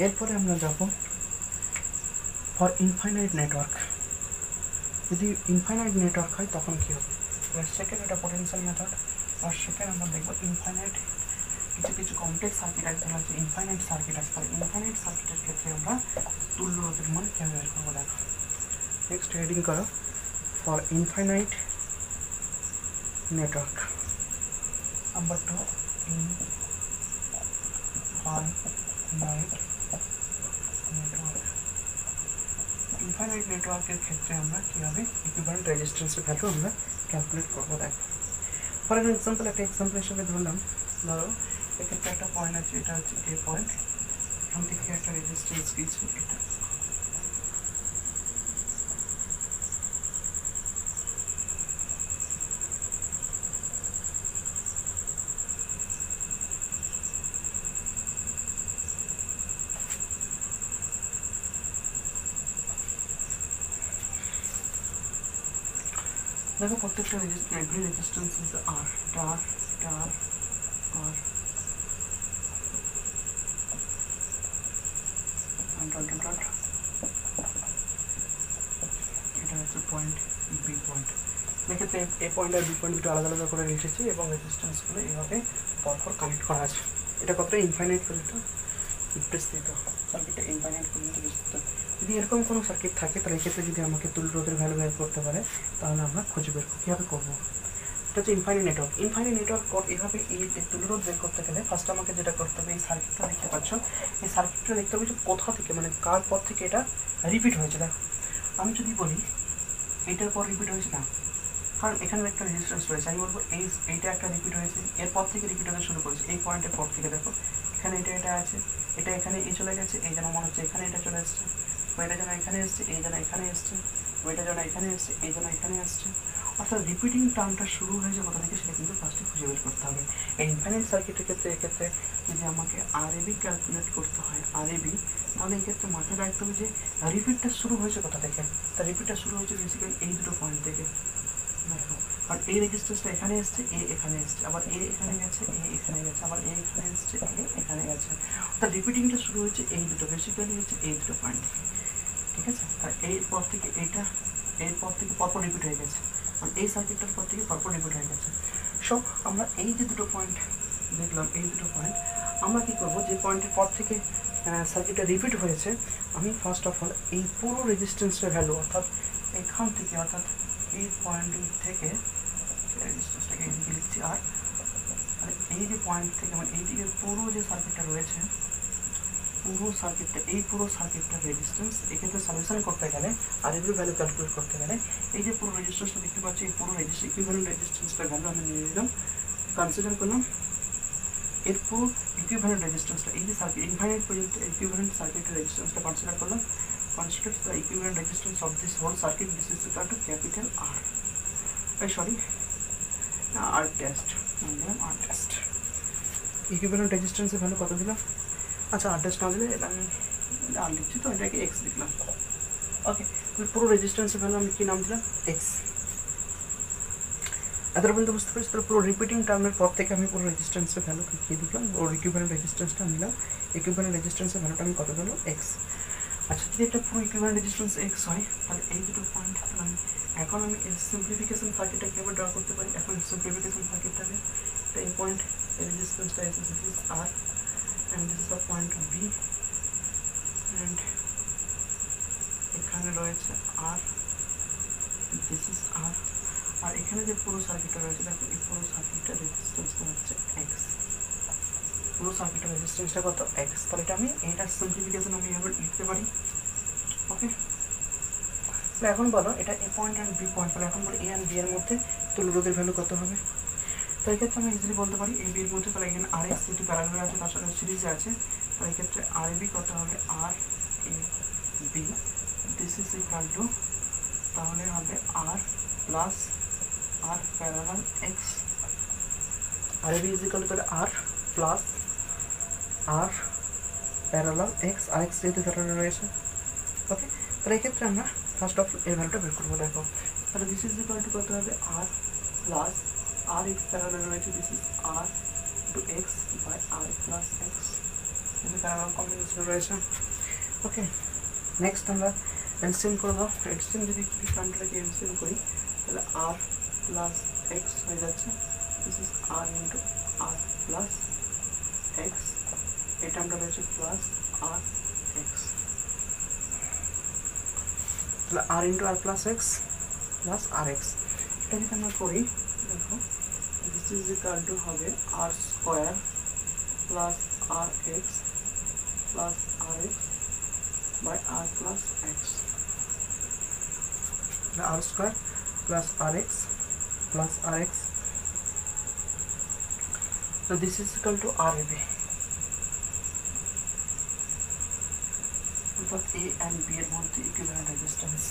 এরপরে আমরা যাব ফর ইনফাইনাইট নেটওয়ার্ক। যদি ইনফাইনাইট নেটওয়ার্ক হয় তখন কী হবে, সেকেন্ড এটা পোটেনশিয়াল মেথড। আর সেকেন্ড আমরা দেখবো ইনফাইনাইট কিছু কমপ্লেক্স সার্কিট আছে, যেটা হচ্ছে ইনফাইনাইট সার্কিট আছে। তাহলে ইনফাইনাইট সার্কিটের ক্ষেত্রে আমরা তুল্য রোধের মান কীভাবে বের করবো দেখো। নেক্সট হেডিং করো for infinite network. Number 2, infinite network. Infinite নেটওয়ার্কের ক্ষেত্রে আমরা কীভাবে ইকুইভ্যালেন্ট রেজিস্ট্যান্সের ভ্যালু আমরা ক্যালকুলেট করবো দেখো। ফর এক্সাম্পল একটা এক্সাম্পল হিসেবে ধরলাম, ধরো এক্ষেত্রে একটা পয়েন্ট আছে, এটা হচ্ছে এ পয়েন্ট, এখান থেকে একটা রেজিস্ট্যান্স কিছু এটা। দেখো প্রত্যেকটা এভরি রেজিস্ট্যান্স ইজ আর, টার টার আর ডট ডট ডট, এটা হচ্ছে পয়েন্ট বি পয়েন্ট। এক্ষেত্রে এ পয়েন্ট আর বি পয়েন্ট দুটো আলাদা আলাদা করে রেখেছি এবং রেজিস্ট্যান্সগুলো এইভাবে পরপর কানেক্ট করা আছে। এটা কতটা ইনফাইনাইট পর্যন্ত বিস্তৃত, সার্কিটটা ইনফাইনাইট পর্যন্ত বিস্তৃত। যদি এরকম কোনো সার্কিট থাকে তাহলে এক্ষেত্রে যদি আমাকে তুল্য রোধের ভ্যালু বের করতে পারে তাহলে আমরা খুঁজে বের কীভাবে করবো। এটা হচ্ছে ইনফাইনাইট নেটওয়ার্ক। ইনফাইনাইট নেটওয়ার্ক এইভাবে এই তুল্য রোধ বের করতে গেলে ফার্স্ট আমাকে যেটা করতে হবে, এই সার্কিটটা দেখতে পাচ্ছ, এই সার্কিটটা দেখতে হবে যে কোথা থেকে, মানে কার পর থেকে এটা রিপিট হয়েছে। দেখো আমি যদি বলি এইটার পর রিপিট হয়েছে না, কারণ এখানে একটা রেজিস্ট্যান্স রয়েছে, আমি বলবো এইটা একটা রিপিট হয়েছে, এরপর থেকে রিপিট হতে শুরু করেছে এই পয়েন্টের পর থেকে। দেখো এখানে এটা আছে, এটা এখানে চলে গেছে, এই যেন মনে হচ্ছে এখানে এটা চলে এসছে, ওইটা যেন এখানে এসছে, এই যেন এখানে এসছে, ওইটা যেন এখানে এসছে, এই যেন এখানে আসছে। অর্থাৎ রিপিটিং টার্মটা শুরু হয়েছে কোথা থেকে সেটা কিন্তু ফার্স্টে খুঁজে বের করতে হবে। এই ইনফাইনাইট সার্কিটের ক্ষেত্রে এক্ষেত্রে যদি আমাকে RAB ক্যালকুলেট করতে হয়, RAB, তাহলে এক্ষেত্রে মাথায় রাখতে হবে যে রিপিটটা শুরু হয়েছে কোথা থেকে। তার রিপিটটা শুরু হয়েছে বেসিক্যালি এই দুটো পয়েন্ট থেকে। দেখো আর এই রেজিস্ট্যান্সটা এখানে এসছে, এ এখানে এসছে, আবার এ এখানে গেছে, এ এখানে গেছে, আবার এ এখানে এসছে, এ এখানে গেছে। অর্থাৎ রিপিটিংটা শুরু হয়েছে এই দুটো, বেসিক্যালি হচ্ছে এই দুটো পয়েন্ট থেকে। ঠিক আছে, আর এরপর থেকে এইটা এরপর থেকে পরপর রিপিট হয়ে গেছে, আর এই সার্কিটটার পর থেকে পরপর রিপিট হয়ে গেছে। সব আমরা এই যে দুটো পয়েন্ট দেখলাম, এই দুটো পয়েন্ট আমরা কী করবো, যে পয়েন্টের পর থেকে সার্কিটটা রিপিট হয়েছে, আমি ফার্স্ট অফ অল এই পুরো রেজিস্ট্যান্সের ভ্যালু, অর্থাৎ এখান থেকে, অর্থাৎ এই পয়েন্ট থেকে রেজিস্ট্যান্সটাকে এইদিকে লিখছি, আর এই যে পয়েন্ট থেকে মানে এইদিকে পুরো যে সার্কিটটা রয়েছে, পুরো সার্কিটটা, এই পুরো সার্কিটটার রেজিস্ট্যান্স এক্ষেত্রে সলিউশন করতে গেলে আর এর ভ্যালু ক্যালকুলেট করতে গেলে এই যে পুরো রেজিস্ট্যান্সটা দেখতে পাচ্ছি, এই পুরো ইকুইভ্যালেন্ট রেজিস্ট্যান্সটার ভ্যালু আমি নিয়ে নিলাম, কনসিডার করলাম এর পুরো ইকুইভ্যালেন্ট রেজিস্ট্যান্সটা, এই যে সার্কিট ইনফাইনাইট পর্যন্ত ইকুইভ্যালেন্ট সার্কিটের রেজিস্ট্যান্সটা কনসিডার করলাম। Consider the equivalent resistance of this whole circuit, this is equal to capital R, R test দিলাম, আর টেস্ট। ইকুইভ্যালেন্ট রেজিস্ট্যান্সের ভ্যালু কত দিলাম, আচ্ছা আর টেস্ট না দিলে এটা আমি আর লিখছি, তো এটাকে এক্স লিখলাম। ওকে, পুরো রেজিস্ট্যান্সের ভ্যালু আমি কী নাম দিলাম, এক্স। এতটা পর্যন্ত বুঝতে পারছি। তাহলে পুরো রিপিটিং টার্মের পর থেকে আমি পুরো রেজিস্ট্যান্সের ভ্যালু কী দিলাম, পুরো ইকুইভ্যালেন্ট রেজিস্ট্যান্সটা নিলাম, ইকুইভ্যালেন্ট রেজিস্ট্যান্সের ভ্যালুটা আমি কত দিলাম, এক্স। আচ্ছা, যদি এটা পুরো ইকুইভ্যালেন্ট রেজিস্ট্যান্স এক্স হয়, তাহলে এই দুটো পয়েন্ট আমি এখন আমি এর সিম্পলিফিকেশন সার্কিটটা কীভাবে ড্র করতে পারি, এখন সিম্পলিফিকেশন সার্কিটটাকে এই পয়েন্ট, এই রেজিস্ট্যান্সটা এসে this R, and this is the point B, and এখানে রয়েছে আর, দিস ইজ আর, আর এখানে যে পুরো সার্কিটটা রয়েছে, দেখো এই পুরো সার্কিটটার রেজিস্ট্যান্সটা হচ্ছে এক্স, পুরো সার্কিটের রেজিস্ট্যান্সটা কত, এক্স। তাহলে এটা আমি এইটার সিম্পলিফিকেশন আমি এবার লিখতে পারি। ওকে, তাহলে এখন বলো এটা এ পয়েন্ট অ্যান্ড বি পয়েন্ট, তাহলে এখন বলো এ অ্যান্ড বি এর মধ্যে তুল্য রোধের ভ্যালু কত হবে। তো এক্ষেত্রে আমি ইজিলি বলতে পারি এ বির মধ্যে, তাহলে এখানে আর এক্স যেহেতু প্যারালাল আছে তার সাথে সিরিজে আছে, তো এক্ষেত্রে আর এ বি কত হবে, আর A B, this is equal to, তাহলে হবে আর প্লাস আর প্যারালাল এক্স, আর A B is equal to তাহলে r plus r parallel x, আর এক্স যেহেতু প্যারালাল রয়েছে। ওকে, তাহলে এক্ষেত্রে আমরা ফার্স্ট অফ এর ভ্যালুটা বের করবো। দেখো তাহলে দিস ইজ ইকুয়াল টু কত হবে, আর প্লাস আর এক্স প্যারালাল রয়েছে, this is R to X by R plus X, parallel combination রয়েছে। ওকে, নেক্সট আমরা এলসিএম করে দাও। এলসিএম যদি কি টার্মটাকে এলসিএম করি তাহলে আর প্লাস এক্স হয়ে যাচ্ছে, this is R into R plus X, এই টার্মটা রয়েছে প্লাস আর এক্স, তাহলে আর ইন্টু আর প্লাস এক্স প্লাস আর এক্স। এটা যদি আমরা করি দেখো দিস ইজ ইকুয়াল টু হবে r square plus R x plus R x by R plus x, r square plus R x plus R x, so this is equal to RAB, অর্থাৎ A and B এর মধ্যে equivalent resistance.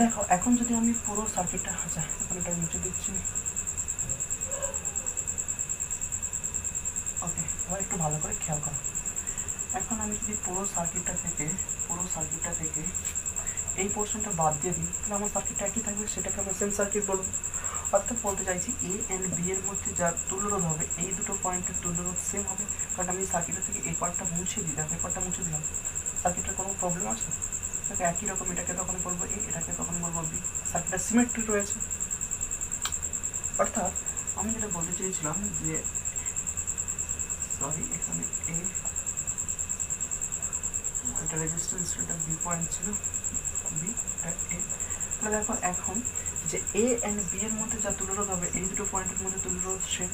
দেখো এখন যদি আমি পুরো সার্কিটটা, আচ্ছা এখন এটা মুছে দিচ্ছি। ওকে, এবার একটু ভালো করে খেয়াল করো। এখন আমি যদি পুরো সার্কিটটা থেকে এই পোর্শনটা বাদ দিয়ে দিই তাহলে আমার সার্কিটটা একই থাকবে, সেটাকে আমরা সেম সার্কিট বলবো। অর্থাৎ বলতে চাইছি এ অ্যান্ড বি এর মধ্যে যার তুল্যরোধ হবে এই দুটো পয়েন্টের তুল্যরোধ সেম হবে, কারণ আমি সার্কিটের থেকে এই পার্টটা মুছে দিই, দেখো এই পার্টটা মুছে দিলাম, সার্কিটের কোনো প্রবলেম আছে? দেখো একই রকম, এটাকে তখন বলবো এ, এটাকে তখন বলবো বি, সার্কিটটা সিমেট্রি রয়েছে। অর্থাৎ আমি যেটা বলতে চেয়েছিলাম যে সরি এখানে এ, এটা রেজিস্ট্যান্স, এটা বি পয়েন্ট ছিল, বি এটা এ। তাহলে দেখো এখন যে এ অ্যান্ড বি এর মধ্যে যা তুল্যরোধ হবে এই দুটো পয়েন্টের মধ্যে তুল্যরোধ সেম,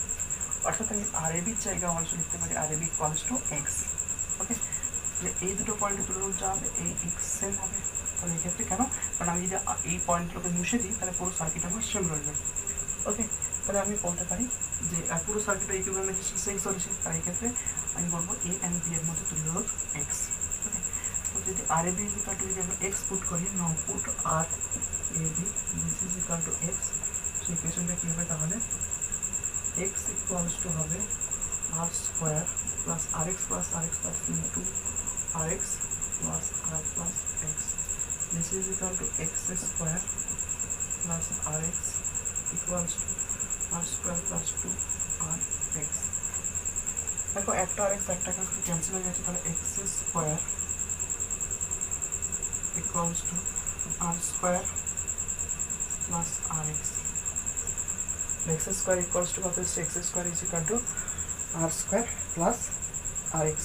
অর্থাৎ আমি আর এ বির জায়গায় অবশ্যই লিখতে পারি আর A B equals to x. ওকে, যে এই দুটো পয়েন্টের তুল্যরোধ যা হবে এই এক্স সেম হবে। তাহলে এই ক্ষেত্রে কেন? কারণ আমি যদি এই পয়েন্টগুলোকে মুছে দিই তাহলে পুরো সার্কিট আমার সেম রইবে। ওকে, তাহলে আমি বলতে পারি যে পুরো সার্কিটের ইকুইভ্যালেন্ট রেজিস্ট্যান্স এক্স হচ্ছে, তাই এই ক্ষেত্রে আমি বলবো এ অ্যান্ড বি এর মধ্যে তুল্যরোধ এক্স। ওকে, তো যদি আর A B is equal to, যদি আমরা এক্স পুট করি, নাও পুট আর A B this is equal to x, সেই ইকুয়েশনটা কী হবে তাহলে এক্স ইকুয়ালস টু হবে r square plus R x plus into r x plus r plus x, this is equal to x square plus R x equals to r square plus two r x. দেখো একটা r x একটা cancel হয়ে যাচ্ছে, তাহলে x square equals to r square plus rx, x square equals to what is x square is equal to r square plus rx.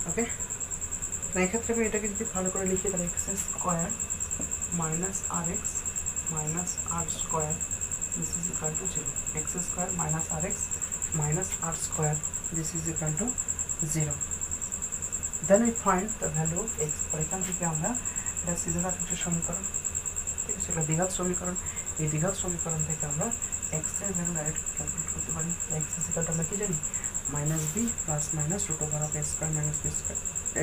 ওকে, এই ক্ষেত্রে আমি এটাকে যদি ভালো করে লিখি তাহলে x square minus rx minus r square this is equal to 0, x square minus rx minus r square this is equal to 0. Then we find the value of x. और এখান থেকে আমরা এটা সিদ্ধান্তের সমীকরণ, ঠিক আছে, এটা দ্বিঘাত সমীকরণ, এই দ্বিঘাত সমীকরণ থেকে আমরা x এর ভ্যালু ডাইরেক্ট ক্যালকুলেট করতে পারি। x ইজ ইকুয়াল টু আমরা কি জানি, minus B plus minus root over of A square minus B square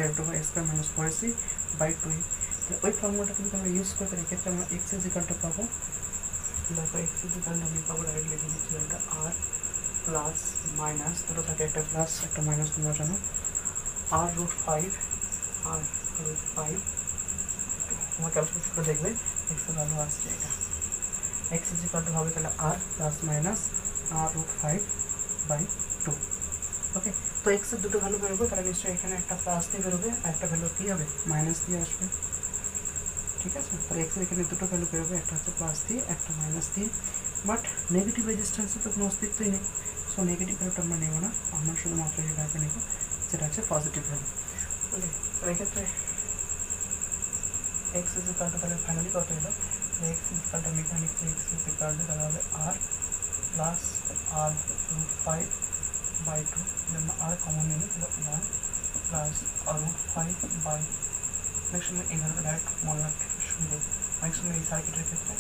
root over A square minus 4ac by 2e। ওই ফর্মুলাটা কিন্তু আমরা ইউজ করতে, এক্ষেত্রে আমরা x ইজ ইকুয়াল টু পাবো, দেখো x ইজ ইকুয়াল টু আমি পাবো ডাইরেক্ট লিখে দিচ্ছি এটা আর প্লাস মাইনাস, দুটো থাকে একটা প্লাস একটা মাইনাস তোমরা জানো, আর রুট 5 আর রুট 5, তোমার ক্যালকুলেট করে দেখবে এক্স এর ভ্যালু আসছে এটা, এক্স ইজ ইকুয়াল টু হবে তাহলে r plus minus r root 5 by 2। Okay, তো এক্স এর দুটো ভ্যালু বেরোবে, তাহলে নিশ্চয়ই এখানে একটা প্লাস দিয়ে বেরোবে, একটা ভ্যালু কী হবে মাইনাস দিয়ে আসবে, ঠিক আছে। তাহলে এক্স এর এখানে দুটো ভ্যালু বেরোবে, একটা হচ্ছে প্লাস দিয়ে একটা মাইনাস দিয়ে, বাট নেগেটিভ রেজিস্ট্যান্সের তো কোনো অস্তিত্বই নেই, সো নেগেটিভ ভ্যালুটা আমরা নেব না, আমরা শুধুমাত্র এই ভ্যালুটা নেব যেটা হচ্ছে পজিটিভ ভ্যালু। ওকে, তো এক্ষেত্রে এক্স ইজ ইকুয়াল টু তাহলে ফাইনালি কত হলো, এক্স ইজ ইকুয়াল টু আমি এখানে লিখছি এক্স ইজ ইকুয়াল টু তাহলে হবে আর প্লাস আর রুট 5 বাই 2, আমরা আর কমন নিলে তাহলে 1 প্লাস আর রুট 5 বাই, অনেক সময় এই ভ্যালুটা ডাইরেক্ট মনে রাখতে সুবিধে, অনেক সময় এই সার্কিটের ক্ষেত্রে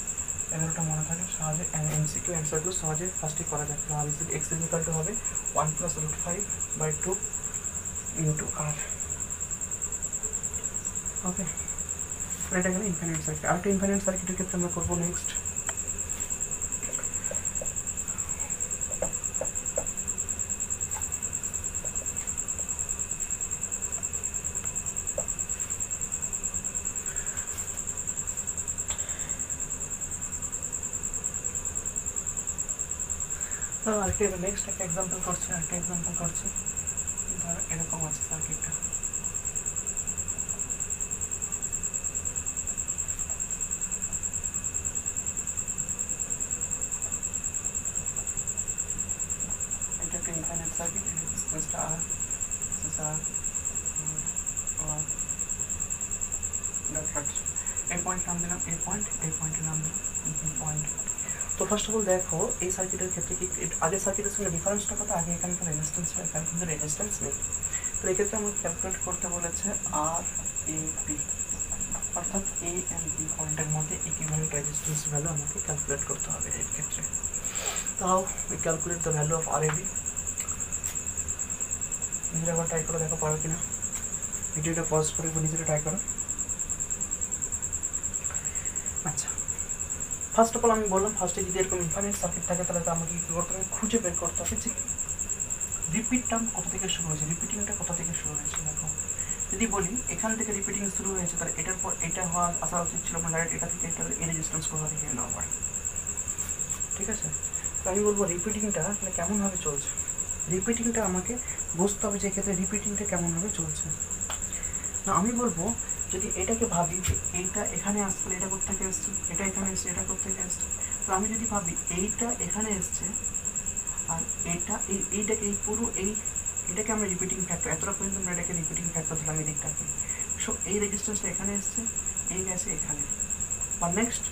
এই ভ্যালুটা মনে থাকে সহজে, এমসিকিউ অ্যান্সারগুলো সহজে ফার্স্টে করা যায়। আর এক্স ইজ ইকুয়াল টু হবে 1 প্লাস রুট 5 বাই 2 ইন্টু আর। ওকে, এটা এখানে ইনফাইনাইট সার্কিট। আরেকটা ইনফাইনাইট সার্কিটের ক্ষেত্রে আমরা করবো নেক্সট, আরেকটা এবার নেক্সট একটা এক্সাম্পল করছি, ধর এরকম আছে সার্কিটটা। এটা একটা ইনফাইনাইট সার্কিট, রেজিস্ট্যান্সটা আর এই পয়েন্ট নাম দিলাম এই পয়েন্টের নাম দিলাম বি পয়েন্ট। তো ফার্স্ট অফ অল দেখো এই সার্কিটের ক্ষেত্রে কি আগের সার্কিটের সঙ্গে ডিফারেন্সটা কত, আগে এখানে রেজিস্ট্যান্স হয়, এখানে কিন্তু রেজিস্ট্যান্স নেই। তো এক্ষেত্রে আমাকে ক্যালকুলেট করতে বলেছে আর এ বি, অর্থাৎ এ অ্যান্ড বি পয়েন্টের মধ্যে ইকুইভ্যালেন্ট রেজিস্ট্যান্স ভ্যালু আমাকে ক্যালকুলেট করতে হবে এর ক্ষেত্রে। তাও we calculate the value of R A B. নিজেরা একবার ট্রাই করে দেখো পারো কিনা, ভিডিওটা পজ করে নিজেরা ট্রাই করো। আচ্ছা, ফার্স্ট অফ অল আমি বললাম ফার্স্টে যদি এরকম ইনফাইনাইট সার্কিট থাকে তাহলে তো আমাকে কী করতে হবে, খুঁজে বের করতে হবে যে রিপিট টার্ম কোথা থেকে শুরু হয়েছে, রিপিটিংটা কোথা থেকে শুরু হয়েছে। দেখো যদি বলি এখান থেকে রিপিটিং শুরু হয়েছে তাহলে এটার পর এটা হওয়া আসা উচিত ছিল না, ডাইরেক্ট এটা থেকে এটা এই রেজিস্ট্যান্স কোথা থেকে নেওয়া হয়, ঠিক আছে। তো আমি বলবো রিপিটিংটা মানে কেমনভাবে চলছে, রিপিটিংটা আমাকে বুঝতে হবে যে এক্ষেত্রে রিপিটিংটা কেমনভাবে চলছে। না আমি বলবো যদি এটাকে ভাবি যে এইটা এখানে আসছে এটা কোথেকে এসছে, এটা এখানে এসছে এটা কোথেকে এসছে, তো আমি যদি ভাবি এইটা এখানে এসছে আর এইটাকে এই পুরো এটাকে আমরা রিপিটিং ফ্যাক্টর, এতটা পর্যন্ত আমরা এটাকে রিপিটিং ফ্যাক্টর দিলাম এই দিকটাকে। সো এই রেজিস্ট্যান্সটা এখানে এসছে, এই গেছে এখানে। বা নেক্সট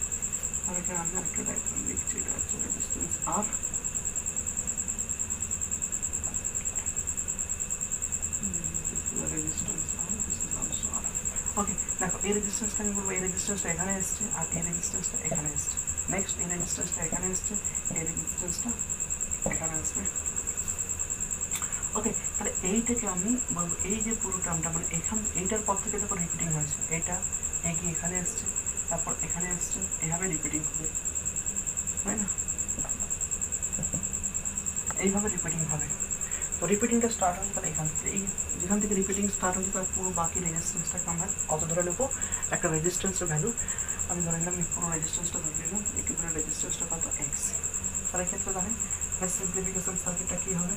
এখানে আমি একটা ডায়াগ্রাম লিখছি, এটা হচ্ছে রেজিস্ট্যান্স আর, ওকে। দেখো এই রেজিস্ট্যান্সটা আমি বলবো এই রেজিস্ট্যান্সটা এখানে এসছে আর এই রেজিস্ট্যান্সটা এখানে এসছে, নেক্সট এই রেজিস্ট্যান্সটা এখানে এসছে, এই রেজিস্ট্যান্সটা এখানে আসবে। ওকে, তাহলে এইটাকে আমি বলবো এই যে পুরো টার্মটা মানে এইটার পর থেকে যখন রিপিটিং হয়েছে এটা এগিয়ে এখানে এসছে, তারপর এখানে এসছে, এইভাবে রিপিটিং হবে, তাই না? এইভাবে রিপিটিং হবে। তো রিপিটিংটা স্টার্ট হচ্ছে তাহলে এখান থেকে, এই যেখান থেকে রিপিটিং স্টার্ট হচ্ছে তার পুরো বাকি রেজিস্ট্যান্সটাকে আমরা কত ধরে নেবো, একটা রেজিস্ট্যান্সের ভ্যালু আমি ধরে নিলাম, পুরো রেজিস্ট্যান্সটা ধরে নিলাম, ইকুইভ্যালেন্ট রেজিস্ট্যান্সটা কত এক্স। তার ক্ষেত্রে জানেন সিম্পলিফিকেশন সার্কিটটা কী হবে,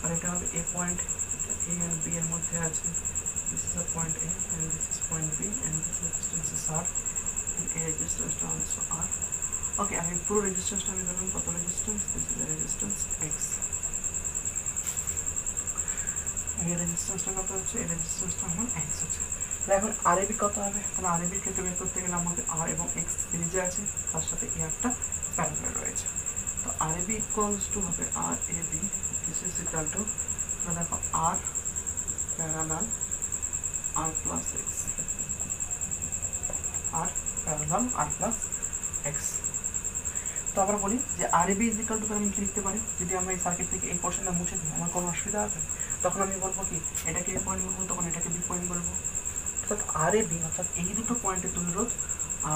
আর এটা হবে A point, A and B এর মধ্যে আছে, this is a point A and this is point B and this resistance is R and এই রেজিস্ট্যান্সটা অলসো আর। ওকে, আমি পুরো রেজিস্ট্যান্সটা আমি ধরলাম কত resistance, this is resistance x. এই রেজিস্ট্যান্সটা কত হচ্ছে, এই রেজিস্ট্যান্সটা আমার এক্স হচ্ছে। তাহলে এখন আর এবি কত হবে, তাহলে আর এবির ক্ষেত্রে বের করতে গেলে আমাদের আর এবং এক্স সিরিজে আছে, তার সাথে এই একটা প্যারালাল রয়েছে। তো আর এবি ইকুয়ালস টু হবে আর AB, this is equal to দেখো r parallel r plus x, r parallel r plus x. তো আবার বলি যে আর এবি ইজ ইকুয়াল টু আমি কি লিখতে পারি, যদি আমরা এই সার্কিট থেকে এই পোর্শনটা মুছে দিই আমার কোনো অসুবিধা আছে, তখন আমি বলবো কি এটাকে এ পয়েন্ট বলবো, তখন এটাকে বি পয়েন্ট বলবো। অর্থাৎ আর এ বি অর্থাৎ এই দুটো পয়েন্টের তুল্যরোধ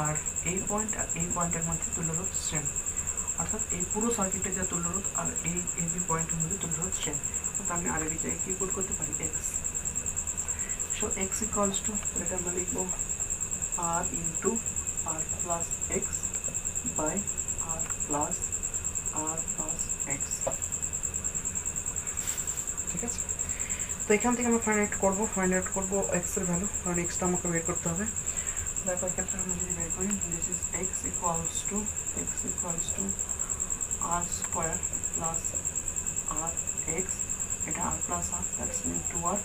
আর এই পয়েন্ট আর এই পয়েন্টের মধ্যে তুল্যরোধ সেম, অর্থাৎ এই পুরো সার্কিটের যা তুল্যরোধ আর এই এ বি পয়েন্টের মধ্যে তুল্যরোধ সেম। অর্থাৎ আমি আর এ বি চাই কি পুট করতে পারি x. So x equals to, এটা আমরা লিখবো r into R plus x by R plus x, ঠিক আছে। তো এখান থেকে আমরা ফাইন্ড আউট করবো এক্সের ভ্যালু, কারণ এক্সটা আমাকে বের করতে হবে। দেখো এক্ষেত্রে আমরা যদি বের করি this is x equals to r square plus R x, এটা r plus r, that's mean 2r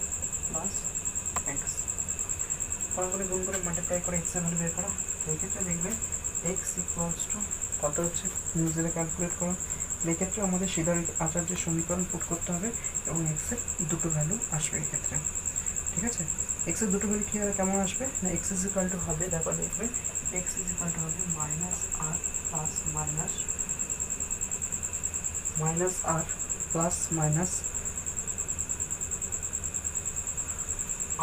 plus x. পরে গুণ করে মাল্টিপ্লাই করে এক্সের ভ্যালু বের করা। তো এক্ষেত্রে দেখবে এক্স ইকুয়ালস টু কত হচ্ছে, নিজেরা ক্যালকুলেট করো। এক্ষেত্রে আমাদের সিদ্ধার আচার্যের সমীকরণ পুট করতে হবে এবং এক্সের দুটো ভ্যালু আসবে এক্ষেত্রে, ঠিক আছে। এক্সের দুটো ভ্যালু কী হবে, কেমন আসবে না এক্স ইজ ইকুয়াল টু হবে, দেখো দেখবে এক্স ইজ ইকুয়াল টু হবে মাইনাস আর প্লাস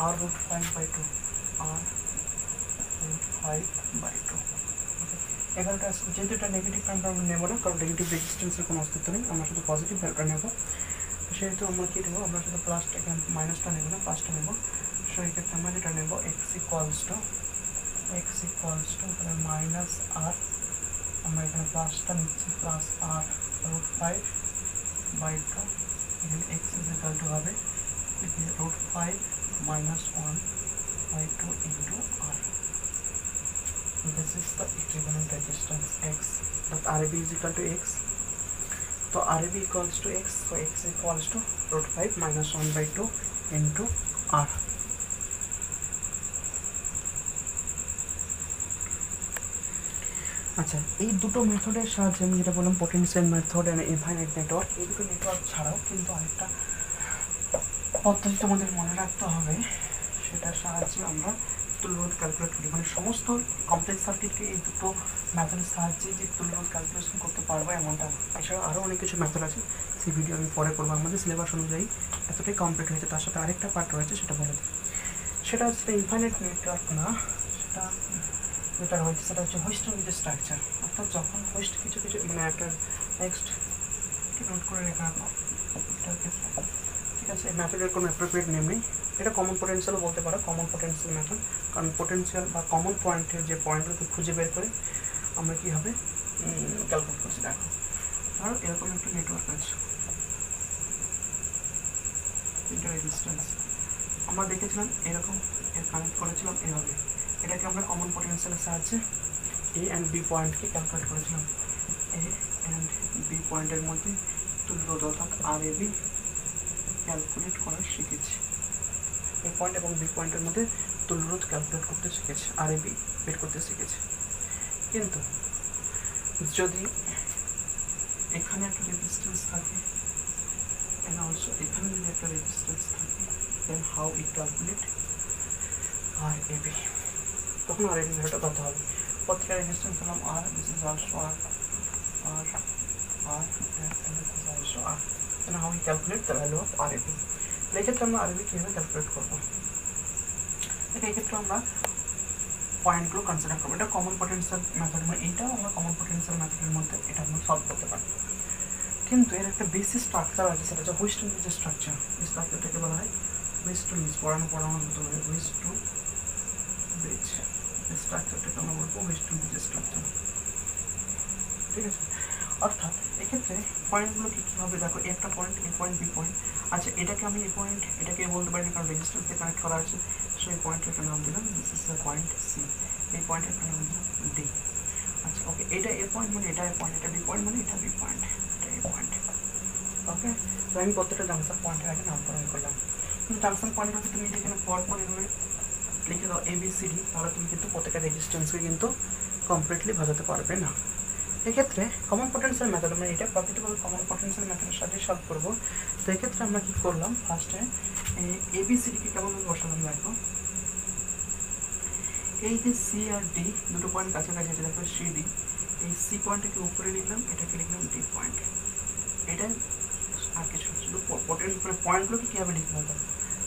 আর রুট 5/2 আর রুট 5/2। এখানটা যেহেতু এটা নেগেটিভ টার্মটা আমরা নেবো না, কারণ নেগেটিভ রেজিস্ট্যান্সের কোনো অস্তিত্ব নেই, আমরা শুধু পজিটিভ ভ্যালুটা নেবো। সেহেতু আমরা কী নেবো, আমরা শুধু প্লাসটা এখানে মাইনাসটা নেবো না, প্লাসটা নেবো। সো এক্ষেত্রে আমরা যেটা নেবো এক্স ইকুয়ালস টু তাহলে মাইনাস আর, আমরা এখানে প্লাসটা নিচ্ছি plus R root 5 by two, এখানে এক্স ইজ ইকুয়াল টু হবে √5 minus 1 by 2 into R. This is the equivalent resistance X. That RAB is equal to X. So RAB equals to X. So X equals to √5 minus 1 by 2 into R. আচ্ছা, এই দুটো মেথডের সাহায্যে আমি যেটা বললাম potential method and infinite network, এই দুটো নেটওয়ার্ক ছাড়াও কিন্তু আরেকটা পদ্ধতি তোমাদের মনে রাখতে হবে, সেটার সাহায্যে আমরা তুল্যরোধ ক্যালকুলেট করি। মানে সমস্ত কমপ্লেক্স সার্কিটকে এই দুটো মেথডের সাহায্যে যে তুল্যরোধ ক্যালকুলেশন করতে পারবো এমনটা। এছাড়া আরও অনেক কিছু মেথড আছে, সেই ভিডিও আমি পরে করবো। আমাদের সিলেবাস অনুযায়ী এতটাই কমপ্লিট হয়েছে, তার সাথে আরেকটা পার্ট রয়েছে, সেটা বলে দিই। সেটা হচ্ছে ইনফাইনাইট নেটওয়ার্ক না, সেটা যেটা রয়েছে সেটা হচ্ছে হোস্টের যে স্ট্রাকচার। অর্থাৎ যখন হোস্ট কিছু কিছু মানে একটা নেক্সট নোট করে রেখা, ঠিক আছে। এই মেথডের কোনো অ্যাপ্রোপ্রিয়েট নেম নেই, এটা কমন পোটেনশিয়ালও বলতে পারো, কমন পোটেনশিয়াল মেথড। কারণ পোটেনশিয়াল বা কমন পয়েন্টের যে পয়েন্টগুলোকে খুঁজে বের করে আমরা কী হবে ক্যালকুলেট করছি। দেখো ধরো এরকম একটা নেটওয়ার্ক আছে, এটা রেজিস্ট্যান্স আমরা দেখেছিলাম এরকম, এর কানেক্ট করেছিলাম এভাবে। এটাকে আমরা কমন পোটেনশিয়ালের সাহায্যে এ অ্যান্ড বি পয়েন্টকে ক্যালকুলেট করেছিলাম। এ অ্যান্ড বি পয়েন্টের মধ্যে তুল্যরোধ অর্থাৎ RAB ক্যালকুলেট করা শিখেছি। এ পয়েন্ট এবং বি পয়েন্টের মধ্যে তুল্যরোধ ক্যালকুলেট করতে শিখেছি, RAB বের করতে শিখেছি। কিন্তু যদি এখানে একটা রেজিস্ট্যান্স থাকে and also এখানে যদি একটা রেজিস্ট্যান্স থাকে, then how we calculate RAB, তখন RAB ভ্যালুটা কত হবে। প্রত্যেকটা রেজিস্ট্যান্স হলাম R, this is also R, and this is also R. Then how we calculate the value of RAB. তো এই ক্ষেত্রে আমরা RAB কীভাবে ক্যালকুলেট করবো, এই ক্ষেত্রে আমরা পয়েন্টগুলো কনসিডার করবো। এটা কমন পোটেনশিয়াল মেথড, মানে এইটাও আমরা কমন পোটেনশিয়াল মেথডের মধ্যে এটা আমরা সলভ করতে পারি। কিন্তু এর একটা বেসিক স্ট্রাকচার আছে, সেটা হচ্ছে হোস্টের যে স্ট্রাকচার। এই স্ট্রাকচারটাকে বলা হয় ব্রিজ টু ব্রিজ, পড়ানোর মতো হবে ব্রিজ টু ব্রিজ। এই স্ট্রাকচারটাকে আমরা বলবো ব্রিজ টু ব্রিজ স্ট্রাকচার, ঠিক আছে। অর্থাৎ এক্ষেত্রে পয়েন্টগুলো কী কী হবে দেখো, একটা পয়েন্ট এ পয়েন্ট বি পয়েন্ট। আচ্ছা, এটাকে আমি এ পয়েন্ট এটাকে বলতে পারি না, কারণ রেজিস্ট্যান্সে কানেক্ট করা আছে। সো এই পয়েন্টের একটা নাম দিলাম, this is the point C. এই পয়েন্টের একটা নাম দিলাম ডি। আচ্ছা ওকে, এটা এ পয়েন্ট মানে এটা এ পয়েন্ট, এটা বি পয়েন্ট মানে এটা বি পয়েন্ট, এটা এ পয়েন্ট। ওকে, তো আমি প্রত্যেকটা জাংশন পয়েন্টের আগে নামকরণ করলাম। কিন্তু জাংশন পয়েন্টের আগে তুমি যেখানে পরপর এভাবে লিখে দাও ABCD, তাহলে তুমি কিন্তু প্রত্যেকটা রেজিস্ট্যান্সকে কিন্তু কমপ্লিটলি বোঝাতে পারবে না। এক্ষেত্রে কমন পোটেনশিয়াল মেথড, আমরা এটা প্রকৃতভাবে কমন পোটেনশিয়াল মেথডের সাথে সলভ করবো। তো এক্ষেত্রে আমরা কী করলাম, ফার্স্টে ABCDকে কেমনভাবে বসালাম দেখো। এই যে সি আর ডি দুটো পয়েন্ট কাছাকাছি আছে, দেখো CD, এই সি পয়েন্টটাকে উপরে লিখলাম, এটাকে লিখলাম ডি পয়েন্ট। এটা আর কিছু শুধু পয়েন্টগুলোকে কীভাবে লিখতে হবে,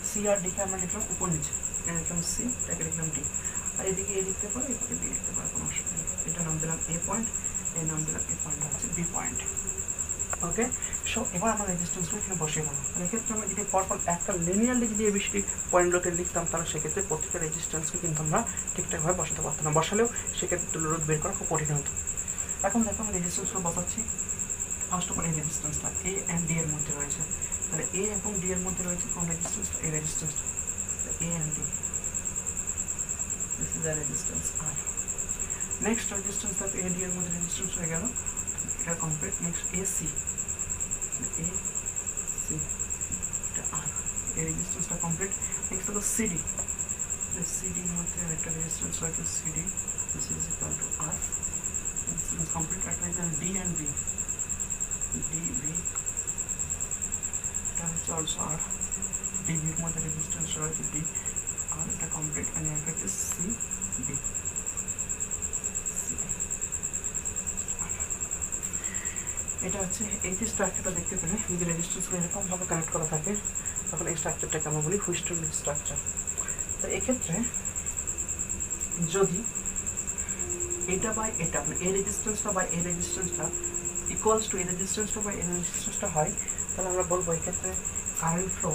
সি আর ডিকে আমরা লিখলাম উপর নিচে, এটা লিখলাম সি, এটাকে লিখলাম ডি। আর এদিকে এ লিখতে পারো, এদিকে ডি লিখতে পারো, কোনো অসুবিধা নেই। এটা নাম দিলাম এ পয়েন্ট, এই নাম দিলাম এ পয়েন্ট হচ্ছে বি পয়েন্ট। ওকে, সো এবার আমরা রেজিস্ট্যান্সগুলো এখানে বসিয়ে দেবো। এক্ষেত্রে আমরা যদি পরপর একটা লিনিয়ারলি যদি ABCD পয়েন্টগুলোকে লিখতাম, তাহলে সেক্ষেত্রে প্রত্যেকটা রেজিস্ট্যান্সকে কিন্তু আমরা ঠিকঠাকভাবে বসাতে পারতাম না। বসালেও সেক্ষেত্রে তুল্যরোধ বের করা খুব কঠিন হতো। এখন দেখো আমি রেজিস্ট্যান্সগুলো বসাচ্ছি। ফার্স্ট অফ অল এই রেজিস্ট্যান্সটা A অ্যান্ড D এর মধ্যে রয়েছে, তাহলে A এবং D এর মধ্যে রয়েছে কোন রেজিস্ট্যান্সটা, এই রেজিস্ট্যান্সটা A and D, this is the resistance R। Next resistance দেখো A D এর মধ্যে রেজিস্ট্যান্স হয়ে গেল, এটা কমপ্লিট। নেক্সট AC, এটা R, এই রেজিস্ট্যান্সটা কমপ্লিট। নেক্সট দেখো CD, CD এর মধ্যে একটা রেজিস্ট্যান্স রয়েছে CD, this is equal two R, resistance complete. একটা D অ্যান্ড B, DB, এটা হচ্ছে অলসো R, DB এর মধ্যে রেজিস্ট্যান্স রয়েছে D, আর এটা কমপ্লিট। এখানে একটা হচ্ছে CB, এটা হচ্ছে এই যে স্ট্রাকচারটা দেখতে পেলে, যদি রেজিস্ট্যান্সগুলো এরকমভাবে কানেক্ট করা থাকে, তখন এই স্ট্রাকচারটাকে আমরা বলি হুইস্টন স্ট্রাকচার। তো এক্ষেত্রে যদি এটা বাই এটা, মানে এই রেজিস্ট্যান্সটা বাই এই রেজিস্ট্যান্সটা ইকুয়ালস টু এই রেজিস্ট্যান্সটা বাই এই রেজিস্ট্যান্সটা হয়, তাহলে আমরা বলবো এক্ষেত্রে কারেন্ট ফ্লো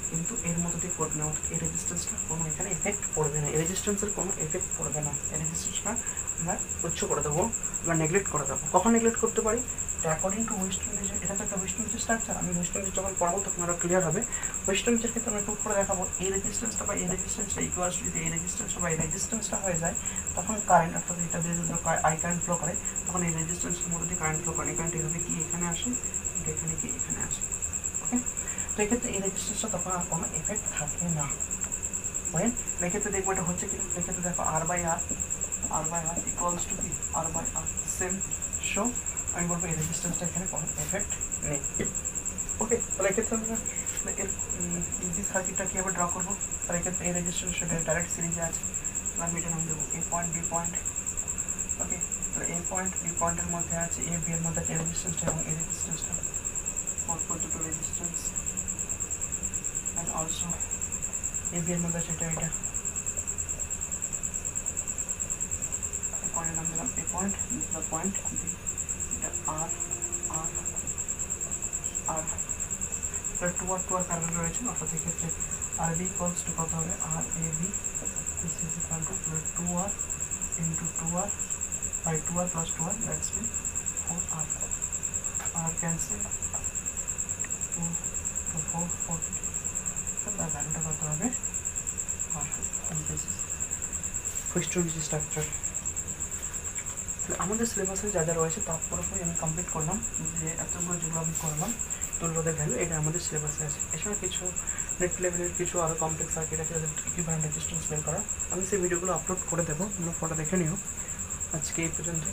কিন্তু এর মধ্যে দিয়ে করবে না, অর্থাৎ এই রেজিস্ট্যান্সটা কোনো এখানে এফেক্ট পড়বে না, এই রেজিস্ট্যান্সের কোনো এফেক্ট পড়বে না। এই রেজিস্ট্যান্সটা আমরা উচ্চ করে দেবো বা নেগলেক্ট করে দেবো। কখন নেগলেক্ট করতে পারি, এটা অ্যাকর্ডিং টু ওয়েস্টার্ন, এটা তো একটা ওয়েস্টার্ন যে স্ট্রাকচার, আমি ওয়েস্টার্ন নিচ যখন পড়াবো তখন আরও ক্লিয়ার হবে। ওয়েস্টার্ন নিচের ক্ষেত্রে আমি একটু করে দেখাবো, এই রেজিস্ট্যান্সটা বা এই রেজিস্ট্যান্সটা ইকুয়ালস যদি এই রেজিস্ট্যান্সটা বা এই রেজিস্ট্যান্সটা হয়ে যায়, তখন কারেন্ট, অর্থাৎ এটা দিয়ে যদি আই কারেন্ট ফ্লো করে, তখন এই রেজিস্ট্যান্সের মধ্যে দিয়ে কারেন্ট ফ্লো করে, কারেন্ট এভাবে কি এখানে আসে, এটা এখানে কি এখানে আসে। ওকে, তো এক্ষেত্রে এই রেজিস্ট্যান্সটা তখন আর কোনো এফেক্ট থাকে না। ওয়েন এক্ষেত্রে দেখবো এটা হচ্ছে কি, এক্ষেত্রে দেখো আর বাই আর ইকুয়ালস টু কি আর বাই আর সেম। সো আমি বলবো এই রেজিস্ট্যান্সটা এখানে কোনো এফেক্ট নেই। ওকে, তাহলে এক্ষেত্রে আমরা এর ইজি সার্কিটটা কীভাবে ড্র করবো, তাহলে এক্ষেত্রে এই রেজিস্ট্যান্সটা ডাইরেক্ট সিরিজে আছে, তাহলে আমি এটা নাম দেবো এ পয়েন্ট বি পয়েন্ট। ওকে, তাহলে এ পয়েন্ট বি পয়েন্টের মধ্যে আছে এ বি এর মধ্যে আছে এই রেজিস্ট্যান্সটা এবং এই রেজিস্ট্যান্সটা, পরপর দুটো resistance, and also A B এর মধ্যে আছে এটা পয়েন্টের নাম দিলাম A point, the point B, এটা R R R two are parallel রয়েছে, অর্থাৎ এক্ষেত্রে আর বি ইকুয়ালস টু কত হবে, আর A B this is equal to 2r into 2r by 2r plus 2r, that's mean 4r, আর ক্যান্সেল 2 to 4 4, তার ভ্যালুটা কত হবে r. This is western structure. আমাদের সিলেবাসে যা যা রয়েছে তার পুরোপুরি আমি কমপ্লিট করলাম, যে এতগুলো যেগুলো আমি করলাম তুলরোধের ভ্যালু এটা আমাদের সিলেবাসে আছে। এছাড়া কিছু নেট লেভেলের কিছু আরও কমপ্লেক্স সার্কিট আছে যাদের ইকুইভ্যালেন্ট রেজিস্ট্যান্স বের করা, আমি সেই ভিডিওগুলো আপলোড করে দেবো, তোমরা ফটো দেখে নিও। আজকে এই পর্যন্ত।